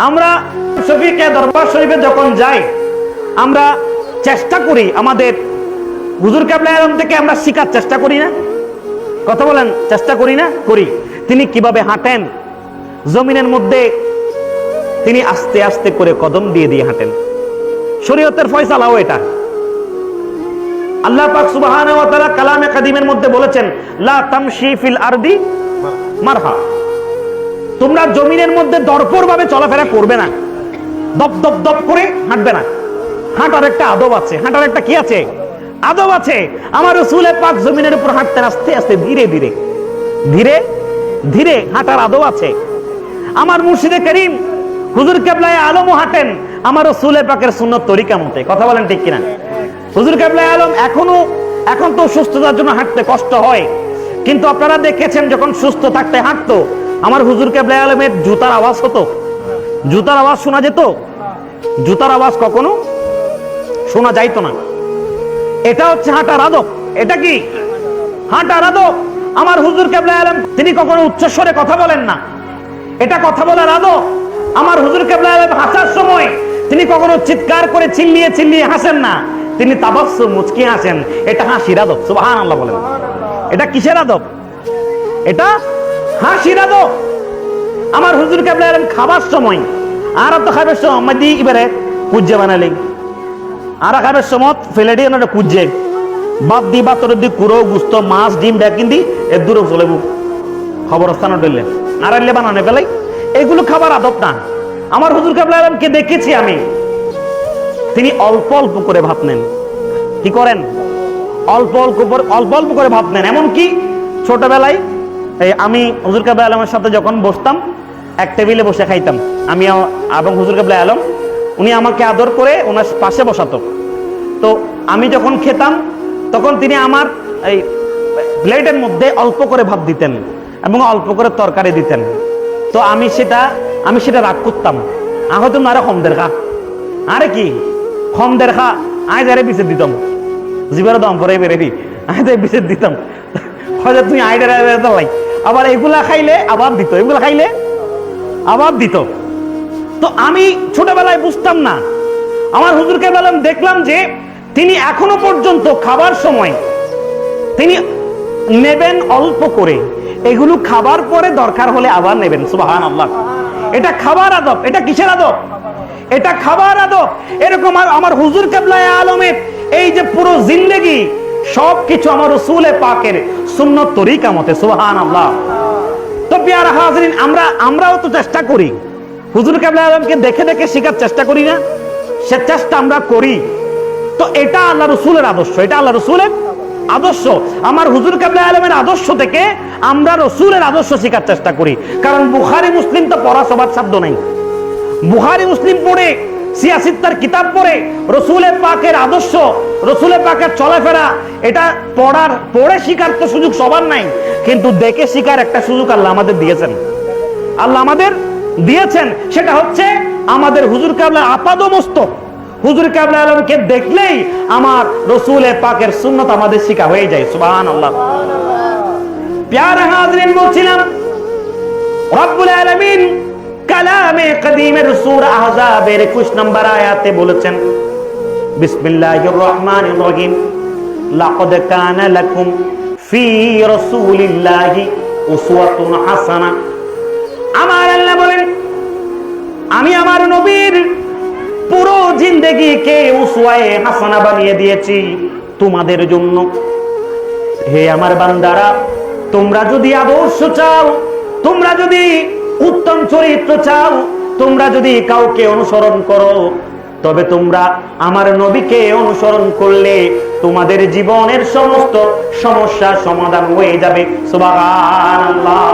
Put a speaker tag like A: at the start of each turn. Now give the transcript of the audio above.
A: আমরা শফিকে দরবার শরীফে যখন যাই, আমরা চেষ্টা করি আমাদের হুজুর কেবলা আলম থেকে আমরা শিখার চেষ্টা করি না? কথা বলেন, চেষ্টা করি না? করি। তিনি কিভাবে হাঁটেন, জমিনের মধ্যে তিনি আস্তে আস্তে করে কদম দিয়ে দিয়ে হাঁটেন। শরীয়তের ফয়সালাও এটা। আল্লাহ পাক সুবহানাহু ওয়া তাআলা কালামে কাদিমের মধ্যে বলেছেন, লা তামশি ফিল আরদি মারহা, তোমরা জমিনের মধ্যে দরপর ভাবে চলাফেরা করবে না, দপ দপ দপ করে হাঁটবে না। হাঁটার একটা আদব আছে, হাঁটার একটা কি আছে? আদব আছে। আমার রাসূল পাক জমিনের উপর হাঁটতেন আস্তে আস্তে, ধীরে ধীরে ধীরে ধীরে হাঁটার আদব আছে। আমার মুর্শিদে করিম হুজুর কেবলায়ে আলমও হাঁটেন আমার রাসূল পাকের সুন্নত তরিকা মতে। কথা বলেন ঠিক কিনা? হুজুর কেবলায়ে আলম এখন তো সুস্থতার জন্য হাঁটতে কষ্ট হয়, কিন্তু আপনারা দেখেছেন যখন সুস্থ থাকতে হাঁটতো, আমার হুজুর কেবলায়ে আলমের জুতার আওয়াজ হতো, জুতার আওয়াজ শোনা যেত? জুতার আওয়াজ কখনো শোনা যাইতো না। এটা হচ্ছে হাঁটার আদব। এটা কি হাঁটার আদব? আমার হুজুর কেবলায়ে আলম তিনি কখনো উচ্চস্বরে কথা বলেন না, এটা কথা বলার আদব। আমার হুজুর কেবলায়ে আলম হাসার সময় তিনি কখনো চিৎকার করে চিল্লিয়ে চিল্লিয়ে হাসেন না, তিনি তাবাসসুম মুচকি হাসেন। এটা হাসির আদব। সুবহানাল্লাহ বলেন। এটা কিসের আদব? এটা হাসির আদব। আমার হুজুর কেবলায়ে আলম খাবার সময় আর তো খাবার সময় মাদি এবারে কুজ্জে বানালেন, আর খাবার সময় ফেলে দিয়ে ওটা কুজ্জে বাদ দি বাতর দি কুড়ো গুস্ত মাছ ডিম ব্যাকিন দি এর দূরে চলেব খবরস্থানে ডেললেন আর আইলে বানানো ফেলাই। এগুলো খাবার আদব না। আমার হুজুর কেবলায়ে আলমকে দেখেছি আমি, তিনি অল্প অল্প করে ভাত নেন। কি করেন? অল্প অল্প করে ভাত নেন। এমনকি ছোটবেলায় আমি হুজুর কেবলায়ে আলমের সাথে যখন বসতাম, এক টেবিলে বসে খাইতাম আমি এবং হুজুর কেবলায়ে আলম, উনি আমাকে আদর করে ওনার পাশে বসাতো। তো আমি যখন খেতাম তখন তিনি আমার এই প্লেটের মধ্যে অল্প করে ভাত দিতেন এবং অল্প করে তরকারি দিতেন। তো আমি সেটা রাগ করতাম। হয়তো আরে কম দের খা, আরে কি কম দের খা, আয় যারে বিচে দিতাম, জীবের দম পরে বেরেবি আয় যাই বিচে দিতাম, হয়তো তুই আয় লাই। আবার এগুলা খাইলে আবার দিত, এগুলা খাইলে আবার দিত। তো আমি ছোটবেলায় বুঝতাম না। আমার হুজুর কেবলায়ে আলম দেখলাম যে তিনি এখনো পর্যন্ত খাবার সময় তিনি নেবেন অল্প করে, এগুলো খাবার পরে দরকার হলে আবার নেবেন। সুবহানাল্লাহ। এটা খাবার আদব। এটা কিসের আদব? এটা খাবার আদব। এরকম আমার হুজুর কেবলায়ে আলমের এই যে পুরো জিন্দেগি সবকিছু আমার রাসূল পাকের সুন্নত তরিকা মতে। সুবহানাল্লাহ। তো প্রিয় হাজরিন, আমরাও তো চেষ্টা করি হুজুর কেবলায়ে আলমকে দেখে দেখে শেখার চেষ্টা করি না? সে চেষ্টা আমরা করি। তো এটা আল্লাহ রাসূলের আদর্শ, এটা আল্লাহ রাসূলের আদর্শ। আমার হুজুর কেবলায়ে আলমের আদর্শ থেকে আমরা রাসূলের আদর্শ শেখার চেষ্টা করি। কারণ বুখারী মুসলিম তো পড়া সবার সাধ্য নাই। বুখারী মুসলিম পড়ে, সিয়াসিত্তার কিতাব পড়ে রাসূল পাকের আদর্শ, রাসূল পাকের চলাফেরা এটা পড়ে শিকার তো সুযোগ সবার নাই, কিন্তু দেখে শিকার একটা সুযোগ আল্লাহ আমাদের দিয়েছেন। আল্লাহ আমাদের দিয়েছেন, সেটা হচ্ছে আমাদের হুজুর কেবলা আপাদমস্তক হুজুর কেবলায়ে আলমকে দেখলেই আমার রাসূল পাকের সুন্নাত আমাদের শিখা হয়ে যায়। সুবহানাল্লাহ। প্যারে হাজরিন, বলছিলাম রব্বুল আলামিন কালামে কাদিমের সূরা আহজাবের 21 নম্বর আয়াতে বলেছেন, বিসমিল্লাহির রহমানির রহিম, লাকাদ কানা লাকুম ফি রাসূলিল্লাহি উসওয়াতুন হাসানাহ। আমার আল্লাহ বলেন, আমি আমার নবীর পুরো জিন্দেগিকে উসওয়ায়ে হাসানা বানিয়ে দিয়েছি তোমাদের জন্য। হে আমার বান্দারা, তোমরা যদি আদর্শ চাও, তোমরা যদি উত্তম চরিত্র চাও, তোমরা যদি কাউকে অনুসরণ করো, তবে তোমরা আমার নবীকে অনুসরণ করলে তোমাদের জীবনের সমস্ত সমস্যার সমাধান হয়ে যাবে। সুবহানাল্লাহ।